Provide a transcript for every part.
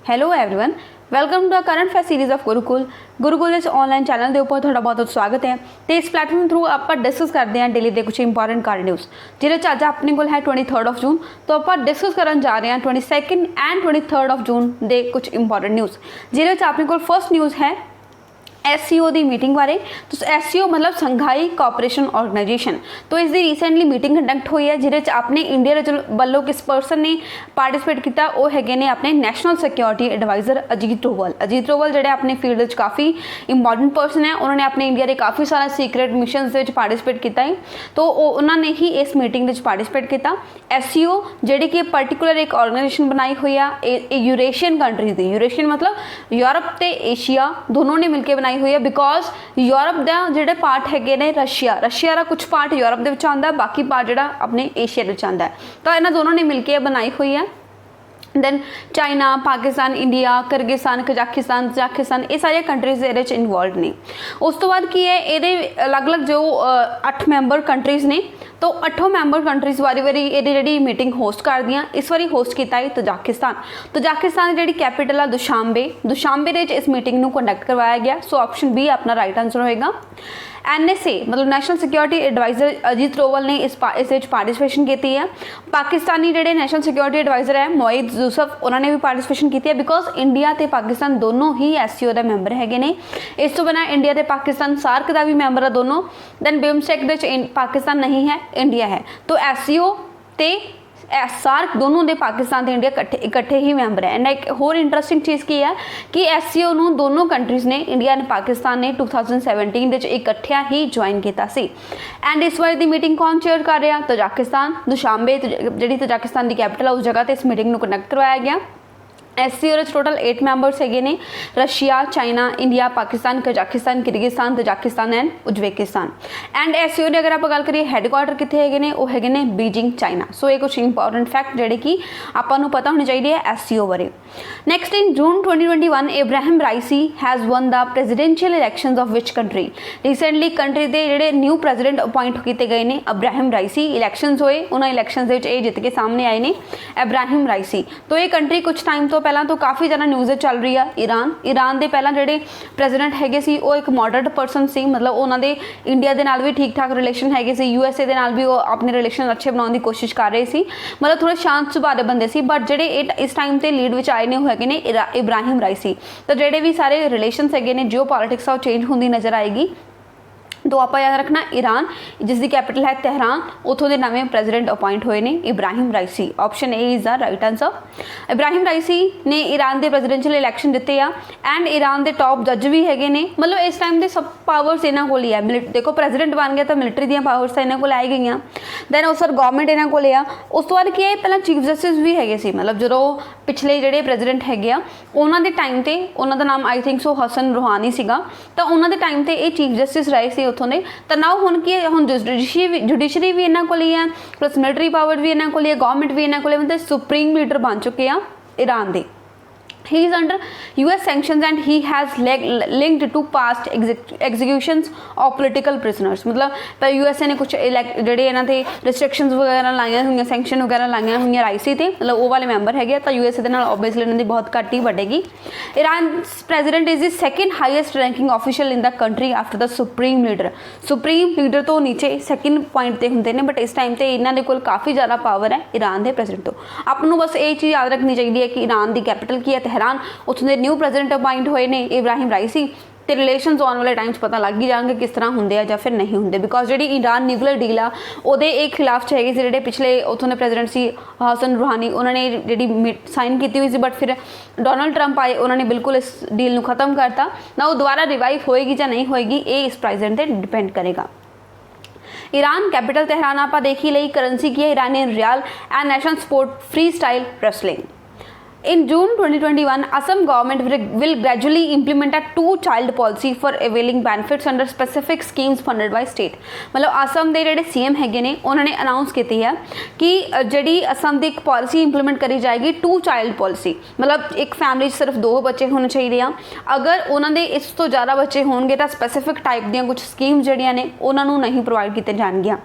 Hello everyone, welcome to the current affair series of Gurukul. Gurukul इस online channel के ऊपर थोड़ा बहुत स्वागत है। तो इस प्लेटफॉर्म थ्रू आप डिस्कस करते हैं डेली के कुछ इंपॉर्टेंट करंट न्यूज़ जिन्हें अज अपने को है 23 ऑफ जून। तो आप डिस्कस कर जा रहे हैं 22 एंड 23 ऑफ जून के कुछ इंपॉर्टेंट न्यूज़ जिन्हें अपने को फर्स्ट न्यूज़ है SCO की मीटिंग बारे। तो SCO मतलब संघाई कोऑपरेशन ऑर्गेनाइजेशन। तो इसकी रिसेंटली मीटिंग कंडक्ट हुई है जिहदे अपने इंडिया वालों किस परसन ने पार्टिसिपेट किया वो है ने अपने national security adviser Ajit Doval. Ajit Doval जोड़े अपने फील्ड काफ़ी इंपॉर्टेंट परसन है, उन्होंने अपने इंडिया के काफ़ी सारे सीक्रेट मिशन पार्टिसिपेट किया है। तो उन्होंने ही इस मीटिंग पार्टिसिपेट किया। SCO जी कि पर्टिकुलर एक ऑर्गेनाइजेशन बनाई हुई है यूरेशियन कंट्रीज की। यूरेशियन मतलब यूरोप तो एशिया दोनों ने मिलकर बनाई हुई है बिकॉज यूरोप का जोड़े पार्ट है ने रशिया का कुछ पार्ट यूरोप के आता है, बाकी पार्ट जोड़ा अपने एशिया के आता है। तो इन्होंने दोनों ने मिलकर बनाई हुई है। Then China, Pakistan, India, Kyrgyzstan, Tajikistan ये सारी कंट्रीज ये इनवॉल्व ने। उस तो बाद की है ये अलग अलग जो 8 मैंबर कंट्रीज ने। तो 8 मैंबर कंट्रीज वारी ये जी मीटिंग होस्ट कर दियाँ। इस बारी होस्ट किया है तजाकिस्तान की जी कैपिटल है दुशांबे इस मीटिंग को कंडक्ट करवाया गया। सो ऑप्शन बी अपना राइट आंसर होएगा। NSA मतलब national security adviser Ajit Doval ने इस पार्टिसिपेशन की है। पाकिस्तानी जोड़े नैशनल सिक्योरिटी एडवाइजर है मोइद यूसुफ, उन्होंने भी पार्टिसिपेशन की है बिकॉज इंडिया तो पाकिस्तान दोनों ही SCO के मैंबर है ने। इस तो बिना इंडिया तो पाकिस्तान सार्क का भी मैंबर है दोनों। दैन बिम्स्टेक पाकिस्तान नहीं है, इंडिया है। तो SCO ते सार्क दोनों दे पाकिस्तान ते इंडिया इकट्ठे ही मैंबर है। एंड एक होर इंटरेस्टिंग चीज़ की है कि SCO नूं दोनों कंट्रीज़ ने इंडिया ने पाकिस्तान ने 2017 इकट्ठिया ही ज्वाइन किया सी। एंड इस बार की मीटिंग कौन चेयर कर रहा? तजाकिस्तान दुशांबे जी तजाकिस्तान की कैपिटल है उस जगह पर इस मीटिंग को कंडक्ट करवाया गया। SCO टोटल 8 मैंबर्स है ने Russia, China, India, Pakistan, Kazakhstan, Kyrgyzstan, Tajikistan and Uzbekistan. And SCO की अगर आप गल करिए हैडक्वार्टर कितने है ने वो है ने बीजिंग, चाइना। सो ये कुछ इंपॉर्टेंट फैक्ट जोड़े कि आपको पता होने चाहिए SCO बारे। Next in June 2021 Ebrahim Raisi has won the presidential elections of which country. Recently country के जोड़े न्यू प्रेजिडेंट अपॉइंट किए गए हैं इब्राहिम राइसी। इलैक्शंस होए उन्होंने इलैक्शंस जित के सामने आए हैं इब्राहिम राइसी। तो ये कंट्री कुछ टाइम तो पहला तो काफ़ी ज़्यादा न्यूज़ चल रही है। ईरान के पहला जोड़े प्रेजिडेंट है वो एक मॉडरेट परसन सी, मतलब उन्होंने इंडिया के नाल भी ठीक ठाक रिलेशन है। USA के नाल भी वो अपने रिलेशन अच्छे बनाने की कोशिश कर रहे थे, मतलब थोड़े शांत सुभाव के बंदे सी। बट जोड़े इस टाइम पर लीड में आए ने इब्राहिम राइसी। तो जोड़े भी सारे रिलेशन है ने जियो पॉलिटिक्स वो चेंज होती नज़र आएगी। तो आप याद रखना ईरान जिसकी कैपिटल है तेहरान, उतों के नवे प्रेजिडेंट अपॉइंट हुए हैं Ebrahim Raisi. Option A is the right answer. Ebrahim Raisi ने ईरान के प्रेजिडेंशियल इलैक्शन जीते आ एंड ईरान के टॉप जज भी है ने। मतलब इस टाइम के सब पावर्स इन्हों को ही है। देखो प्रेजिडेंट बन गया तो मिलिटरी दी पावर्स इन्हों को आई गई। दैन उस पर गवर्नमेंट इन्हों को लिया। उस तो बाद की है पहला चीफ जस्टिस भी है सी, मतलब जो पिछले जोड़े प्रेजिडेंट है उन्होंने टाइम पर उन्होंने नाम आई थिंक सो हसन रूहानी सीगा। तो उन्होंने टाइम पर ये चीफ जस्टिस रहे थे उतों ने। तो नाउ हुण की हुण जुडिशरी भी इन्हों को है प्लस मिलिटरी पावर भी इन्हों को है, गवर्नमेंट भी इन्हों को, मतलब सुप्रीम लीडर बन चुके हैं ईरान के। He is under US sanctions and he has linked to past executions of political prisoners। मतलब पर USA ने कुछ जोड़े इन्हों के रिस्ट्रिक्शंस वगैरह लाइया हुई, सैंक्शन वगैरह लाइया हुई राइसी थे, मतलब वो वाले मैंबर है। तो USA के ओबीयसली इन्होंने बहुत घट ही बढ़ेगी। Iran president is the second highest ranking official in the country after the supreme leader. Supreme leader तो नीचे सैकेंड पॉइंट पर होंगे ने, बट इस टाइम पर इन्होंने कोल काफ़ी ज़्यादा पावर है ईरान के प्रेजिडेंट तो। आपको बस ये चीज़ याद रखनी चाहिए कि ईरान की कैपिटल की है तेहरान, उतों के न्यू प्रेजिडेंट अपॉइंट हुए ने इब्राहिम राइसी। तो रिलेशन आने वाले टाइम पता लग ही जाएंगे किस तरह होंगे या फिर नहीं होंगे बिकॉज जी ईरान न्यूक्लियर डील आ वो एक खिलाफ है जोड़े पिछले उतों के प्रेजिडेंट से हसन रूहानी, उन्होंने जी साइन की हुई थी। बट फिर डोनाल्ड ट्रंप आए, उन्होंने बिल्कुल इस डील को खत्म करता ना। वो दोबारा रिवाइव होएगी या नहीं होएगी ये इस प्रेजिडेंट पर डिपेंड करेगा। ईरान कैपिटल तेहरान आप देख ही ली। करेंसी की है Iranian rial and national sport freestyle wrestling. In June 2021, Assam government will gradually implement a two-child policy for availing benefits under specific schemes funded by state। मतलब असम के जोड़े CM है ने उन्होंने अनाउंस की है कि जी असम की एक पॉलिसी इंप्लीमेंट करी जाएगी, 2-child पॉलिसी। मतलब एक फैमिली सिर्फ 2 बच्चे होने चाहिए। अगर उन्होंने इस तो ज़्यादा बच्चे होंगे तो स्पैसीफिक टाइप दी कुछ स्कीम जड़ियाँ ने उन्होंने नहीं प्रोवाइड की जाएगियाँ।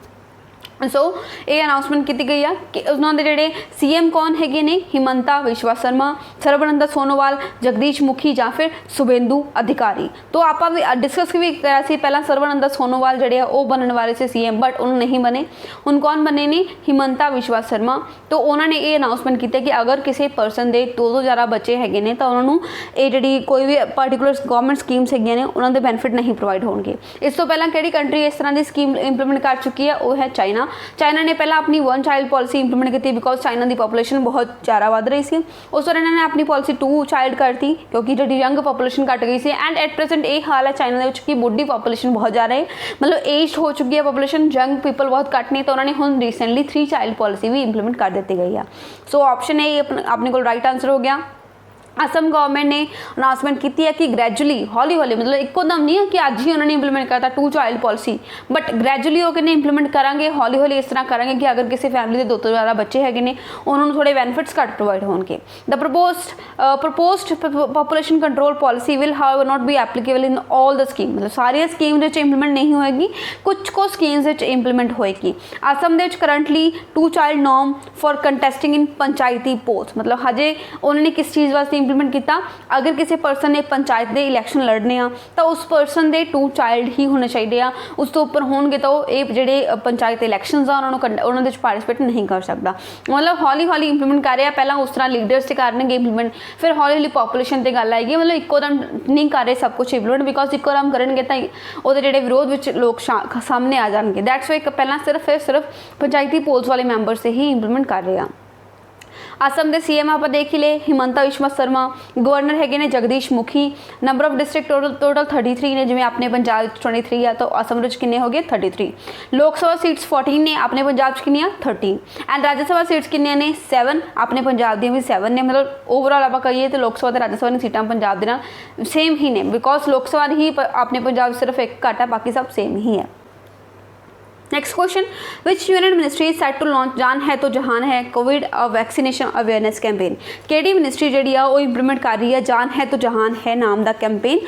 सो ये अनाउंसमेंट की गई है कि उन्होंने जोड़े सीएम कौन है ने हिमंता विश्वा शर्मा, सर्बानंद सोनोवाल, जगदीश मुखी या फिर शुभेंदु अधिकारी। तो आप भी डिस्कस भी करा सी पहला सर्बानंद सोनोवाल जोड़े वो बनने वाले से सीएम बट उन्होंने नहीं बने। हुण कौन बने ने हिमंता विश्वा शर्मा। तो उन्होंने ये अनाउंसमेंट किया कि अगर किसी परसन के 2 ਤੋਂ ज़्यादा बच्चे है ने तो उन्होंने ये जी कोई भी पर्टिकुलर गवर्नमेंट स्कीम्स है ने उन्होंने बेनीफिट नहीं प्रोवाइड होंगे। इस तो पहला किहड़ी कंट्री इस तरह की स्कीम इंप्लीमेंट कर चुकी है वो है चाइना। चाइना ने पहला अपनी 1 चाइल्ड पॉलिसी इंप्लीमेंट की बिकॉज चाइना की पॉपुलेशन बहुत ज़्यादा बढ़ रही थी। उस दौरान इन्होंने अपनी पॉलिसी 2 चाइल्ड करती क्योंकि जी यंग पॉपुलेशन घट गई थी। एंड एट प्रेजेंट ये हाल है चाइना कि बुढ़ी पॉपुलेशन बहुत ज़्यादा है, मतलब एज हो चुकी है पॉपुलेशन, यंग पीपल बहुत घट ने। तो उन्होंने हम रिसेंटली 3 चाइल्ड पॉलिसी भी इंप्लीमेंट कर दी गई है। सो ऑप्शन ए अपने को राइट आंसर हो गया। असम गवर्नमेंट ने अनाउंसमेंट की है कि ग्रैजुअली हौली हौली मतलब एकदम नहीं है कि अज ही उन्होंने इंप्लीमेंट करता 2 चाइल्ड पॉलिसी, बट ग्रैजुअली वो कहने इंप्लीमेंट करांगे, हौली हौली इस तरह करांगे कि अगर किसी फैमिली के 2 ਤੋਂ ज़्यादा बच्चे है ने उन्होंने थोड़े बेनीफिट्स घट प्रोवाइड होंगे। The proposed population control policy will however not be applicable in all the scheme, मतलब सारी स्कीम इंप्लीमेंट नहीं होएगी, कुछ को स्कीम्स इंप्लीमेंट होएगी। असम के currently 2 child norm for contesting in Panchayati post, मतलब हजे उन्होंने किस चीज़ वास्ते इंप्लीमेंट किया, अगर किसी परसन ने पंचायत के इलैक्शन लड़ने आ तो उस परसन के 2 चाइल्ड ही होने चाहिए आ, उस तो उपर होंगे तो ये जोड़े पंचायत इलैक्शंस आ उन्होंने पार्टिसिपेट नहीं कर सकता। मतलब हौली हौली इंप्लीमेंट कर रहा, पहला उस तरह लीडर्स से करने इंप्लीमेंट, फिर हौली हौली पॉपुलेशन से गल आएगी, मतलब इको दम नहीं कर रहे सब कुछ इंप्लीमेंट बिकॉज इको दम करेंगे तो वो जोड़े विरोध में लोग सामने आ जाएंगे। दैट्स वाई पहला सिर्फ पंचायती पोल्स वाले मैंबर से ही इंप्लीमेंट कर रहे हैं। असम के सीएम आप देख ही ले हिमंता विश्वा शर्मा, गवर्नर है ने Jagdish Mukhi, number of district total 33 ने, जिमें अपने पंजाब 23 है तो असम किन्ने हो गए 33। लोक सभा सीट्स 14 ने, अपने पंजाब किन्नियां 13 एंड राज्य सभा सीट्स किन्निया ने 7, अपने पंजाब दी भी 7 ने। मतलब ओवरऑल आप कहिए तो लोक सभा ते राज्य सभा दी सीटां पंजाब दे नाल सेम ही ने बिकॉज लोक सभा ही अपने पंजाब सिर्फ एक घट है, बाकी सब सेम ही है। Next question, which union ministry set to launch जान है तो जहान है कोविड वैक्सीनेशन अवेयरनेस कैंपेन। केड़ी मिनिस्ट्री जी वो इंप्लीमेंट कर रही है जान है तो जहान है नाम का कैंपेन।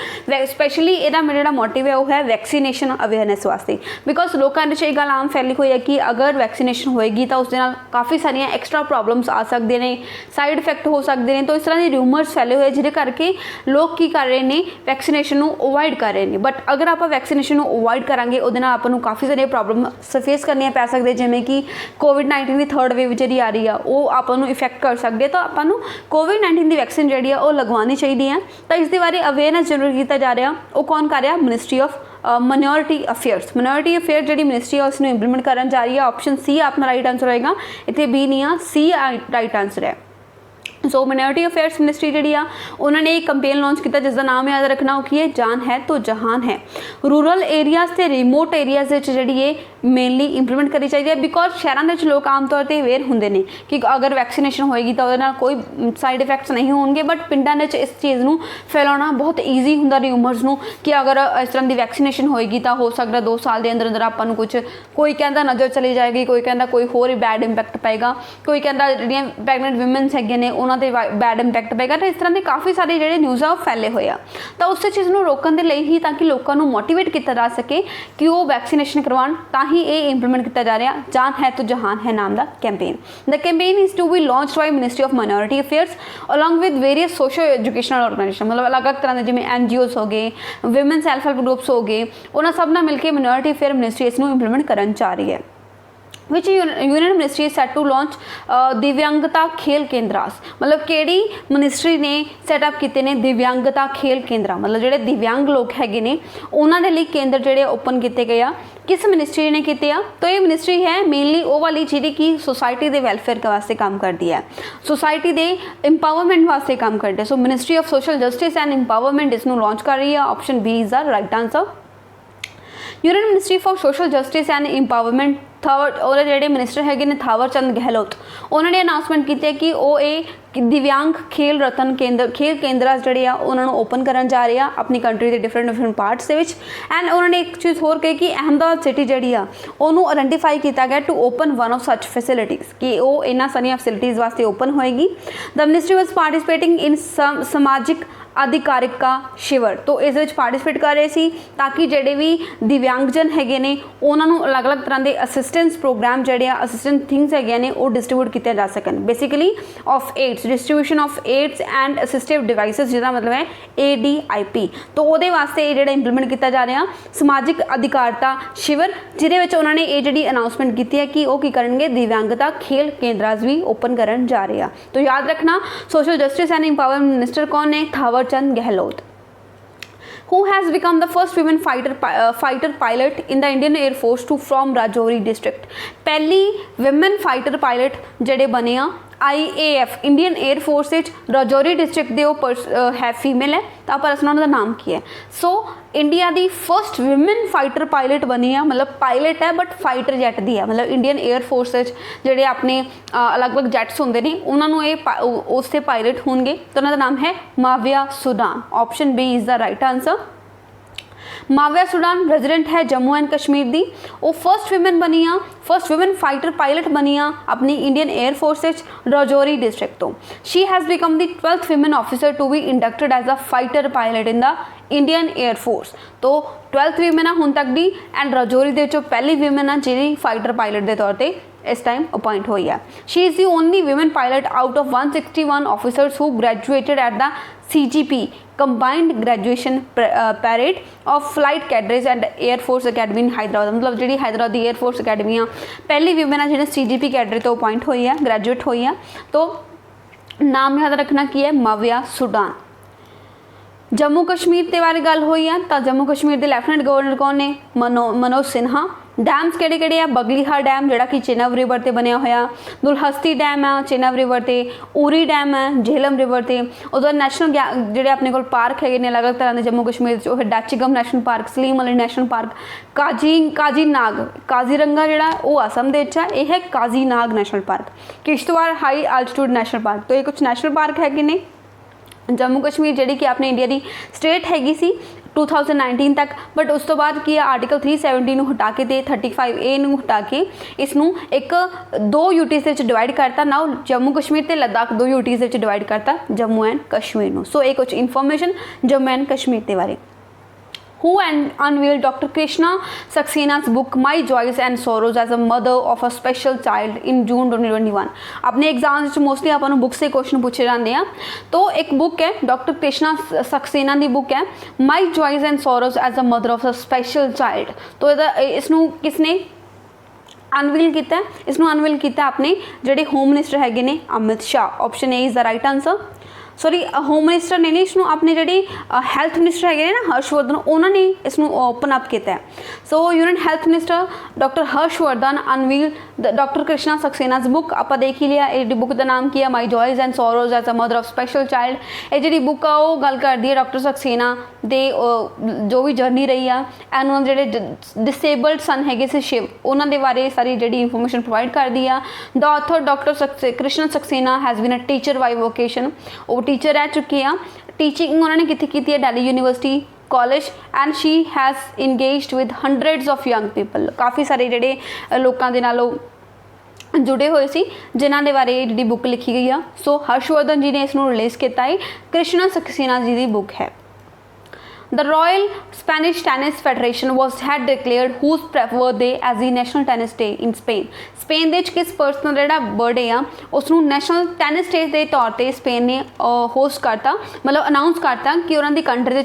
स्पैशली यदा जो मोटिव है वो है वैक्सीनेशन अवेयरनेस वास्ते बिकॉज लोगों ये गल आम फैली हुई है कि अगर वैक्सीनेशन होएगी तो उस काफ़ी सारिया एक्सट्रा प्रॉब्लम्स आ सकते हैं, साइड इफेक्ट हो सकते हैं। तो इस तरह के रूमर्स फैले हुए जिहदे करके लोग की कर रहे हैं वैक्सीनेशन अवॉइड कर रहे हैं। बट अगर आप वैक्सीनेशन अवॉइड करांगे उहदे नाल आपां नूं काफ़ी सारी प्रॉब्लम फेस करनी पै सकते, जिमें कि कोविड-19 की 3rd वेव जी आ रही है वो आपको इफेक्ट कर सकती है। तो आपको कोविड-19 की वैक्सीन जी है वो लगवानी चाहिए है। तो इसके बारे अवेयरनेस जनरेट किया जा रहा, वो कौन कर रहा, ministry of minority affairs. Minority affair जी मिनिस्ट्री है उसने इंप्लीमेंट करने जा रही है। ऑप्शन सी अपना राइट आंसर होएगा, इतने बी नहीं आ, सी राइट आंसर है। सो माइनॉरिटी अफेयर्स मिनिस्ट्री जी उन्होंने एक कंपेन लॉन्च किया जिसका नाम याद रखना वो की है जान है तो जहान है। रूरल एरियाज से रिमोट एरियाज जी मेनली इंप्लीमेंट करनी चाहिए बिकॉज शहरों के लोग आम तौर पर अवेयर होंगे ने कि अगर वैक्सीनेशन होएगी तो कोई साइड इफेक्ट्स नहीं होंगे। बट पिंडों में इस चीज़ को फैलाना बहुत ईजी होंगे रूमर्स को कि अगर इस तरह की वैक्सीनेशन होएगी तो हो सकता 2 साल के अंदर अंदर आपको कुछ कोई कहता नज़र चली जाएगी, कोई कहता कोई होर बैड इंपैक्ट पेगा, कोई कहता जी प्रैगनेंट वुमेन्स है उन्होंने बैड इंपैक्ट पेगा। तो इस तरह के काफ़ी सारे जो न्यूज़ आ फैले हुए हैं। तो उस चीज़ को रोकने के लिए ही ताकि लोगों को मोटिवेट किया जा सके कि वो वैक्सीनेशन करवान ही ये इंप्लीमेंट किया जा रहा जान है तो जहान है नाम का campaign. The campaign is to be launch by ministry of minority affairs along with various socio educational organisation, मतलब अलग अलग तरह के जिमें NGOs हो गए, वुमेन सेल्फ हेल्प ग्रुप्स हो गए, उन्होंने सब ना मिलकर माइनॉरिटी अफेयर मिनिस्ट्री इसको इंप्लीमेंट करना चाह रही है। Which union ministry is set to launch दिव्यांगता खेल केंद्रास, मतलब केड़ी मिनिस्ट्री ने सैटअप किए ने दिव्यांगता खेल केंद्र, मतलब जोड़े दिव्यांग लोग है ने उन्होंने लिए केंद्र जोड़े ओपन किए गए आ, किस मिनिस्ट्री ने किए आ। तो ये मिनिस्ट्री है मेनली वो वाली जी कि सोसाइटी के वैलफेयर के वास्ते काम करती है, सोसाइटी के इंपावरमेंट वास्ते काम करती है। So ministry of social justice and empowerment इसनों लॉन्च कर रही है। Option B is the right answer. Union ministry for social justice and empowerment Thawar और जोड़े मिनिस्टर है ने थावर चंद गहलोत उन्होंने अनाउंसमेंट की है कि वो ये दिव्यांग खेल रतन केंद्र खेल केंद्र जोड़े उन्होंने ओपन करन जा रहे हैं अपनी कंट्री के डिफरेंट पार्ट्स के एंड उन्होंने एक चीज़ होर कही कि अहमदाबाद सिटी जी उन्होंने आइडेंटिफाई किया गया to open one of such facilities कि वो इन्होंने सारिया फैसिलिटीज़ वास्ते ओपन होएगी। The ministry was participating in सामाजिक अधिकारिका शिविर, तो इस पार्टिसिपेट कर रहे सी ताकि ਜਿਹੜੇ ਵੀ दिव्यांगजन ਹੈਗੇ ਨੇ ਉਹਨਾਂ ਨੂੰ ਅਲੱਗ-ਅਲੱਗ ਤਰ੍ਹਾਂ ਦੇ ਅਸਿਸਟੈਂਸ ਪ੍ਰੋਗਰਾਮ ਜਿਹੜੇ ਆ ਅਸਿਸਟੈਂਟ ਥਿੰਗਸ ਹੈਗੇ ਨੇ ਉਹ ਡਿਸਟ੍ਰੀਬਿਊਟ ਕੀਤੇ ਜਾ ਸਕਣ। Basically of aids, distribution of aids and assistive devices, ਜਿਹਦਾ ਮਤਲਬ ਹੈ ADIP। तो ਉਹਦੇ ਵਾਸਤੇ ਇਹ ਜਿਹੜਾ ਇੰਪਲੀਮੈਂਟ ਕੀਤਾ ਜਾ ਰਿਹਾ ਸਮਾਜਿਕ ਅਧਿਕਾਰਤਾ शिविर, ਜਿਹਦੇ ਵਿੱਚ ਉਹਨਾਂ ਨੇ ਇਹ ਜਿਹੜੀ ਅਨਾਉਂਸਮੈਂਟ ਕੀਤੀ ਹੈ ਕਿ ਉਹ ਕੀ ਕਰਨਗੇ, दिव्यांगता खेल केंद्र भी ओपन करन जा रहे हैं। तो याद रखना social justice and empowerment minister कौन है, Thawarchand Gehlot. Who has become the first women fighter pilot in the Indian Air Force to from Rajouri district? पहली women fighter pilot ਜਿਹੜੇ बने आ IAF Indian air force Rajouri district के है फीमेल है, तो आप उन्होंने नाम की है। सो इंडिया की फर्स्ट विमेन फाइटर पायलट बनी है, मतलब पायलट है बट फाइटर जैट दी है, मतलब इंडियन एयर फोर्स जोड़े अपने अलग अलग जैट्स होंगे ने उन्होंने उस पायलट होंगे, तो उन्होंने नाम है Mawya Sudan. Option B is the right answer. Mawya Sudan resident है जम्मू एंड कश्मीर दी, वो फर्स्ट विमेन बनी आ, फर्स्ट विमेन फाइटर पायलट बनी आ अपनी Indian air force Rajouri district तो। She has become the 12th women officer to be inducted as a fighter pilot in the Indian air force. तो 12th विमेन आ हुण तक दी and Rajouri दे विचों पहली विमेन आ जिहड़ी फाइटर पायलट के तौर पर इस टाइम अपॉइंट हुई है। She is the only women pilot out of 161 officers who graduated at the CGP combined graduation parade of flight cadets and air force academy in Hyderabad, मतलब जी हैदराबाद की एयर फोर्स अकेडमी आ पहली विमेन है जिन्हें CGP cadre तो appoint हुई है, graduate हुई है। तो नाम याद रखना की है, माविया सुडान। जम्मू कश्मीर के बारे गल हुई है, तो जम्मू कश्मीर के लैफ्टिनेंट गवर्नर कौन ने, मनोज सिन्हा। डैम्स किहड़े आ, बगलीहार डैम जिहड़ा कि चेनाब रिवर ते बनया होया, दुलहस्ती डैम है चेनाब रिवर ते, उरी डैम है झेलम रिवर ते। उधर नैशनल जिहड़े अपने कोल पार्क है अलग अलग तरह के जम्मू कश्मीर च, Dachigam national park, Salim Ali national park, Kaziranga जिहड़ा वो असम दे विच है, यह है Kazinag national park. Kishtwar high altitude national park. तो ये कुछ नैशनल पार्क है ने जम्मू कश्मीर जी कि अपने इंडिया की स्टेट हैगी सी 2019 तक, बट उस तो बाद की आर्टिकल 370 हटा के 35A हटा के इसनों एक 2 यूटीज़ डिवाइड करता। नाउ जम्मू कश्मीर ते लद्दाख 2 यूटीज़ डिवाइड करता जम्मू एंड कश्मीर नूं। सो ये कुछ इन्फॉर्मेशन जम्मू एंड कश्मीर के बारे। Who unveiled Dr. Krishna Saxena's book My Joys and Sorrows as a Mother of a Special Child in June 2021? अपने एग्जाम्स मोस्टली आपको बुक से क्वेश्चन पूछे जाते हैं। तो एक बुक है डॉक्टर कृष्णा सक्सेना की बुक है my joys and sorrows as a mother of a special child. तो इसनों किसने अनवील किया, इसनों अनवील किया अपने जोड़े होम मिनिस्टर हैगे ने Amit Shah. Option A is the right answer. Sorry home minister ने नहीं, इसनों अपने जी हैल्थ मिनिस्टर है ना हर्षवर्धन, उन्होंने इसनों ओपन अप किया है। So union health minister doctor Harshvardhan unveil doctor Krishna Saxena's book. आप देख ही लिया ये बुक का नाम की है my joys and sorrows as a mother of special child. ये जी बुक आ वो गल करती है डॉक्टर सक्सेना दे जो भी जर्नी रही है एंड उन्होंने जो डिसेबल्ड सन है शिव उन्होंने बारे सारी जी इन्फॉर्मेशन प्रोवाइड कर दी है। The author doctor Krishna Saxena has been a teacher by vocation, वो टीचर रह चुके हैं। टीचिंग उन्होंने कितनी की है, Delhi university college and she has engaged with hundreds of young people. काफ़ी सारे जोड़े लोगों के नालों जुड़े हुए सी जिन्हों के बारे जी बुक लिखी गई है। सो हर्षवर्धन जी ने इसनों रिलीज़ किया है, कृष्णा सक्सेना जी की बुक है। The Royal Spanish Tennis Federation had declared whose birthday as the National Tennis Day in Spain. Spain दे किस पर्सन का बर्थडे आ उसनों नैशनल टेनिस डे के तौर पर स्पेन ने होस्ट करता, मतलब अनाउंस करता कि उन्होंने कंट्री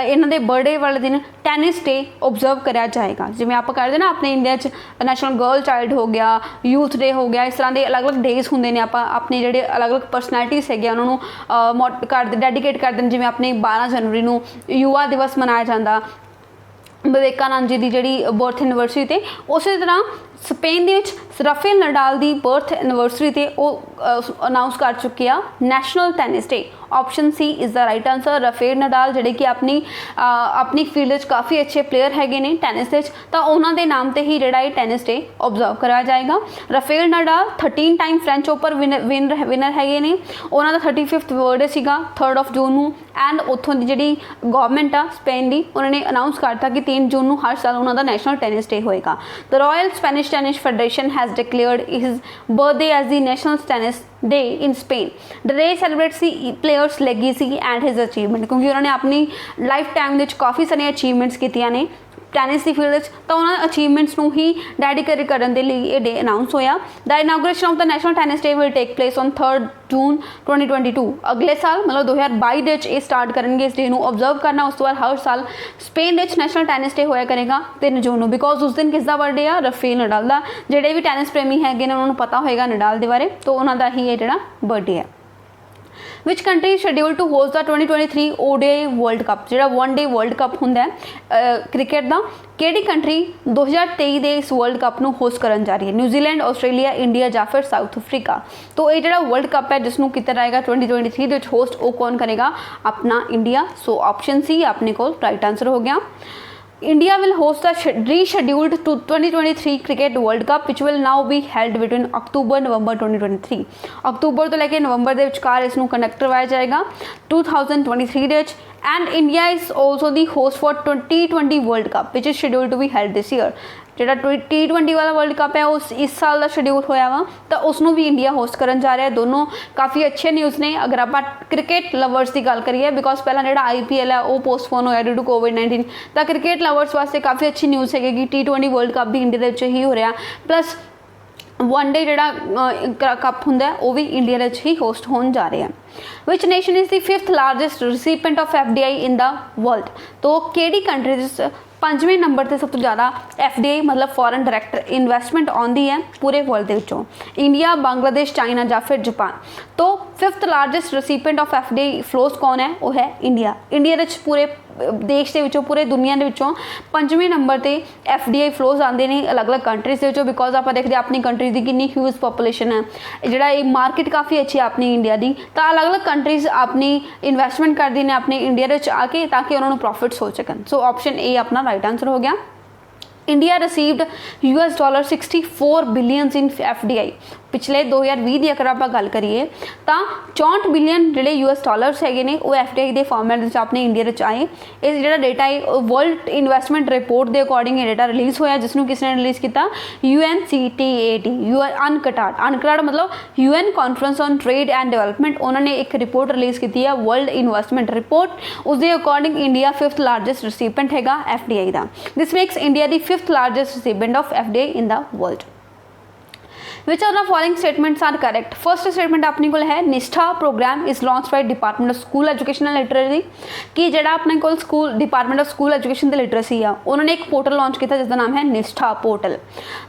इन्हों के बर्थडे वाले दिन टेनिस डे ऑब्जर्व कराया जाएगा। जिवें आप करते ना अपने इंडिया नैशनल गर्ल चाइल्ड हो गया, यूथ डे हो गया, इस तरह के अलग अलग डेज होंगे ने। आप अपने जोड़े अलग अलग परसनैलिटीज़ है उन्होंने डेडिकेट करते हैं। जिवें अपने 12 जनवरी को युवा दिवस मनाया जाता, विवेकानंद जी की जी बर्थ एनिवर्सरी ते उस तरह स्पेन के राफेल नडाल की बर्थ एनिवर्सरी ते अनाउंस कर चुके हैं national tennis day. Option C is the right answer. Rafael Nadal जोड़े कि अपनी फील्ड काफ़ी अच्छे प्लेयर है ने टेनिस तो उन्होंने नाम से ही जोड़ा टेनिस डे ऑब्जर्व कराया जाएगा। Rafael Nadal 13 time French open winner है ने, उन्होंने 35th बर्थडे सीगा 3rd of June एंड उतों की जी गवर्नमेंट आ स्पेन की उन्होंने अनाउंस करता कि 3 जून हर साल उन्होंने नैशनल टेनिस डे होएगा। The royal Spanish Spanish Tennis Federation has declared his birthday as the National Tennis Day in Spain. The day celebrates the player's legacy and his achievement, क्योंकि उन्होंने अपनी लाइफ टाइम ਵਿੱਚ ਕਾਫੀ ਸਾਰੀਆਂ ਅਚੀਵਮੈਂट्स ਕੀਤੀਆਂ ਨੇ tennis ਦੀ field ਵਿੱਚ, ਤਾਂ ਉਹਨਾਂ ਅਚੀਵਮੈਂट्स ਨੂੰ ਹੀ ਡੈਡੀਕੇਟ ਕਰਨ ਦੇ ਲਈ ਇਹ ਡੇ ਅਨਾਊਂਸ ਹੋਇਆ। The inauguration of the national tennis day will take place on 3 June 2022। ਅਗਲੇ ਸਾਲ ਮਤਲਬ 2022 ਦੇ ਵਿੱਚ ਇਹ ਸਟਾਰਟ ਕਰਨਗੇ ਇਸ ਡੇ ਨੂੰ ਆਬਜ਼ਰਵ ਕਰਨਾ। ਉਸ ਤੋਂ ਬਾਅਦ ਹਰ ਸਾਲ ਸਪੇਨ ਵਿੱਚ ਨੈਸ਼ਨਲ ਟੈਨਿਸ ਡੇ ਹੋਇਆ ਕਰੇਗਾ 3 ਜੂਨ ਨੂੰ, ਬਿਕੋਜ਼ ਉਸ ਦਿਨ ਕਿਸ ਦਾ ਬਰਥਡੇ ਆ? ਰਫੇਲ ਨਡਾਲ ਦਾ। ਜਿਹੜੇ ਵੀ ਟੈਨਿਸ ਪ੍ਰੇਮੀ ਹੈਗੇ ਨੇ ਉਹਨਾਂ ਨੂੰ ਪਤਾ ਹੋਏਗਾ ਨਡਾਲ ਦੇ ਬਾਰੇ, ਤਾਂ ਉਹਨਾਂ ਦਾ ਹੀ ਇਹ ਜਿਹੜਾ ਬਰਥਡੇ ਹੈ। Which country is scheduled to host the 2023 ODI World Cup? ਜਿਹੜਾ वन डे वर्ल्ड कप ਹੁੰਦਾ ਹੈ ਕ੍ਰਿਕਟ ਦਾ, ਕਿਹੜੀ ਕੰਟਰੀ 2023 ਦੇ ਇਸ ਵਰਲਡ ਕੱਪ ਨੂੰ ਹੋਸਟ ਕਰਨ ਜਾ ਰਹੀ ਹੈ? ਨਿਊਜ਼ੀਲੈਂਡ, ਆਸਟ੍ਰੇਲੀਆ, ਇੰਡੀਆ ਜਾਂ ਫਿਰ ਸਾਊਥ ਅਫਰੀਕਾ। तो ਇਹ ਜਿਹੜਾ ਵਰਲਡ ਕੱਪ ਹੈ ਜਿਸ ਨੂੰ ਕੀਤਾ ਜਾਏਗਾ 2023 ਦੇ ਵਿੱਚ ਹੋਸਟ, ਉਹ ਕੌਣ ਕਰੇਗਾ? ਆਪਣਾ ਇੰਡੀਆ। ਸੋ ਆਪਸ਼ਨ ਸੀ ਆਪਣੇ ਕੋਲ ਰਾਈਟ ਆਂਸਰ ਹੋ ਗਿਆ। India will host the rescheduled to 2023 Cricket World Cup which will now be held between October-November 2023। October ਤੋਂ ਲੈ ਕੇ ਨਵੰਬਰ ਦੇ ਵਿਚਕਾਰ ਇਸ ਨੂੰ ਕੰਡਕਟ ਕਰਵਾਇਆ ਜਾਏਗਾ 2023 ਦੇ ਵਿੱਚ। And India is also the host for T20 World Cup which is scheduled to be held this year। ਜਿਹੜਾ T20 ਵਾਲਾ ਵਰਲਡ ਕੱਪ ਹੈ ਉਸ ਇਸ ਸਾਲ ਦਾ ਸ਼ਡਿਊਲ ਹੋਇਆ ਵਾ, ਤਾਂ ਉਸ ਨੂੰ ਵੀ ਇੰਡੀਆ ਹੋਸਟ ਕਰਨ ਜਾ ਰਿਹਾ। ਦੋਨੋਂ ਕਾਫੀ ਅੱਛੇ ਨਿਊਜ਼ ਨੇ ਅਗਰ ਆਪਾਂ ਕ੍ਰਿਕਟ ਲਵਰਸ ਦੀ ਗੱਲ ਕਰੀਏ, ਬਿਕੋਜ਼ ਪਹਿਲਾਂ ਜਿਹੜਾ IPL ਹੈ ਉਹ ਪੋਸਟਪੋਨ ਹੋਇਆ ਡਿਊ ਟੂ COVID-19, ਤਾਂ ਕ੍ਰਿਕਟ ਲਵਰਸ ਵਾਸਤੇ ਕਾਫੀ ਅੱਛੀ ਨਿਊਜ਼ ਹੈਗੀ ਕਿ T20 ਵਰਲਡ ਕੱਪ ਵੀ ਇੰਡੀਆ ਦੇ ਵਿੱਚ ਹੀ ਹੋ ਰਿਹਾ, ਪਲੱਸ वन डे ਜਿਹੜਾ ਕੱਪ ਹੁੰਦਾ ਉਹ ਵੀ ਇੰਡੀਆ ਵਿੱਚ ਹੀ ਹੋਸਟ ਹੋਣ ਜਾ ਰਿਹਾ। Which nation is the 5th largest recipient of FDI in the world. तो ਕਿਹੜੀ ਕੰਟਰੀ ਵਿੱਚ 5ਵੇਂ ਨੰਬਰ ਤੇ ਸਭ ਤੋਂ ਜ਼ਿਆਦਾ FDI ਮਤਲਬ ਫੋਰਨ ਡਾਇਰੈਕਟ ਇਨਵੈਸਟਮੈਂਟ ਆਉਂਦੀ ਹੈ ਪੂਰੇ ਵਰਲਡ ਦੇ ਵਿੱਚੋਂ? ਇੰਡੀਆ, ਬੰਗਲਾदेश, ਚਾਈਨਾ ਜਾਂ ਫਿਰ ਜਾਪਾਨ। तो 5th largest recipient of FDI flows ਕੌਣ ਹੈ? ਉਹ ਹੈ ਇੰਡੀਆ। ਇੰਡੀਆ ਵਿੱਚ ਪੂਰੇ ਦੇਸ਼ ਦੇ ਵਿੱਚੋਂ ਪੂਰੇ ਦੁਨੀਆ ਦੇ ਵਿੱਚੋਂ 5ਵੇਂ ਨੰਬਰ ਤੇ FDI ਫਲੋਜ਼ ਆਉਂਦੇ ਨੇ ਅਲੱਗ-ਅਲੱਗ ਕੰਟਰੀਜ਼ ਦੇ ਵਿੱਚੋਂ, ਬਿਕੋਜ਼ ਆਪਾਂ ਦੇਖਦੇ ਆਪਣੀ ਕੰਟਰੀ ਦੀ ਕਿੰਨੀ ਹਿਊਜ ਪੋਪੂਲੇਸ਼ਨ ਹੈ, ਜਿਹੜਾ ਇਹ ਮਾਰਕੀਟ ਕਾਫੀ ਅੱਛੀ ਹੈ ਆਪਣੀ ਇੰਡੀਆ ਦੀ, ਤਾਂ ਅਲੱਗ-ਅਲੱਗ ਕੰਟਰੀਜ਼ ਆਪਣੀ ਇਨਵੈਸਟਮੈਂਟ ਕਰਦੀ ਨੇ ਆਪਣੇ ਇੰਡੀਆ ਦੇ ਵਿੱਚ ਆ ਕੇ ਤਾਂ ਕਿ ਉਹਨਾਂ ਨੂੰ ਪ੍ਰੋਫਿਟਸ ਹੋ ਸਕਣ। ਸੋ ਆਪਸ਼ਨ ਏ ਆਪਣਾ ਰਾਈਟ ਆਂਸਰ ਹੋ ਗਿਆ। India received $64 billion in FDI। पिछले 2020 की अगर आप गल करिए तो 64 बिलियन जो $US है वो FDI के फॉर्मेट अपने इंडिया आए। इस जो डेटा है वर्ल्ड इन्वेस्टमेंट रिपोर्ट के अकॉर्डिंग ये डेटा रिलीज़ होया, जिसनों किसने रिलीज़ किया? UNCTAD, अनकटाड मतलब UN conference on trade and development. उन्होंने एक रिपोर्ट रिलीज़ की है वर्ल्ड इन्वेस्टमेंट रिपोर्ट, उसके according India 5th largest recipient है FDI का। This makes India the 5th largest recipient of FDI in the world। Which of the following statements are correct? First statement अपने को है Nishtha programme is launch by department of school education and literacy, कि जड़ा अपने को school department of school education and literacy आ उन्होंने एक पोर्टल लॉन्च किया जिसका नाम है Nishtha portal.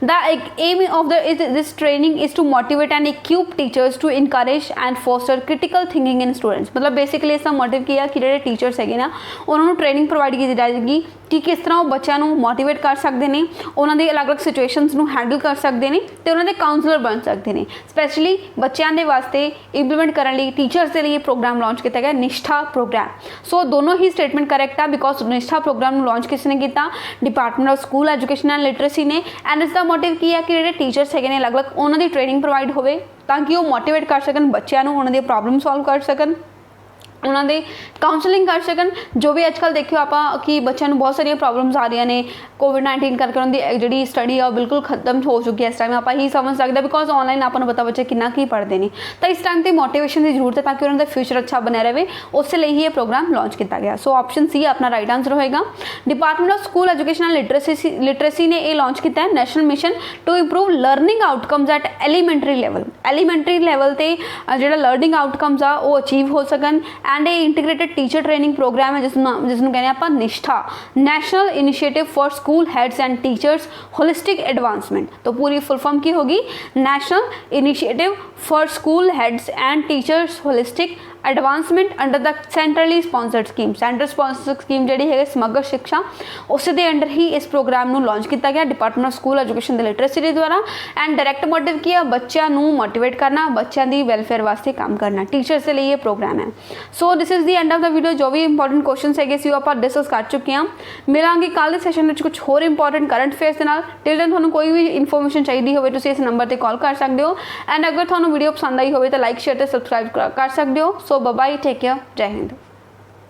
The aim of this training is to motivate and equip teachers to encourage and foster critical thinking in students. मतलब बेसिकली इसका मोटिव किया कि जो टीचर्स है ना उन्होंने ट्रेनिंग प्रोवाइड की जाएगी कि किस तरह वो बच्चों को मोटिवेट कर सकते हैं, उन्होंंने अलग अलग सिचुएशनस को हैंडल कर सकते हैं, तो उन्होंने काउंसलर बन सकते हैं। स्पैशली बच्चों के वास्ते इंप्लीमेंट करने लिए टीचर्स के लिए प्रोग्राम लॉन्च किया गया निष्ठा प्रोग्राम। सो दोनों ही स्टेटमेंट करैक्ट है, बिकॉज निष्ठा प्रोग्राम लॉन्च किसने किया? Department of school education and literacy ने। एंड इसका मोटिव की है कि जो टीचर्स है अलग अलग उन्होंने ट्रेनिंग प्रोवाइड हो ताकि वो मोटिवेट कर सकन बच्चों को, उन्होंने प्रॉब्लम सॉल्व कर सकन, उन्होंने काउंसलिंग कर सकन। जो भी अजकल देखियो आप कि बच्चों को बहुत सारी प्रॉब्लम्स आ रही ने COVID-19 करके उन्होंने जी स्टडी है बिल्कुल खत्म हो चुकी है। इस टाइम आप ही समझ सकते बिकॉज ऑनलाइन आपको पता बच्चे कितना की पढ़ते हैं, तो इस टाइम पर मोटिवेशन की जरूरत है ताकि उन्होंने फ्यूचर अच्छा बने रहे, उससे लिए ही ये प्रोग्राम लॉन्च किया गया। सो ऑप्शन सी अपना राइट आंसर होएगा। Department of school education and literacy ने यह लॉन्च किया है national mission to improve learning outcomes at elementary level. Elementary level पर जो लर्निंग आउटकम्स आ वो अचीव हो सकन। And a integrated teacher training programme है जिसनों कहने आप Nishtha, national initiative for school heads and teachers holistic advancement. तो पूरी फुल फॉर्म की होगी national initiative for school heads and teachers holistic advancement under the centrally sponsored scheme. Central sponsored scheme जी है समग्र शिक्षा, उस दे अंडर ही इस प्रोग्राम को लॉन्च किया गया department of school education literacy के द्वारा। एंड डायरैक्ट मोटिव किया बच्चों को मोटिवेट करना, बच्चों की वेलफेयर वास्ते काम करना, टीचर्स के लिए ये प्रोग्राम है। So this is the end of the video. जो भी इंपॉर्टेंट क्वेश्चन है आप डिस्कस कर चुके हैं। मिलांगे कल के सैशन में कुछ होर इंपॉर्टेंट करंट अफेयर्स के नाल। टिल देन तुहानूं कोई भी इन्फॉर्मेशन चाहिए हो तो इस नंबर पर कॉल कर सकते हो। एंड अगर तुहानूं वीडियो पसंद आई हो तो लाइक शेयर तो सबसक्राइब कर सकते हो। सो बाय बाय, टेक केयर, जय हिंद।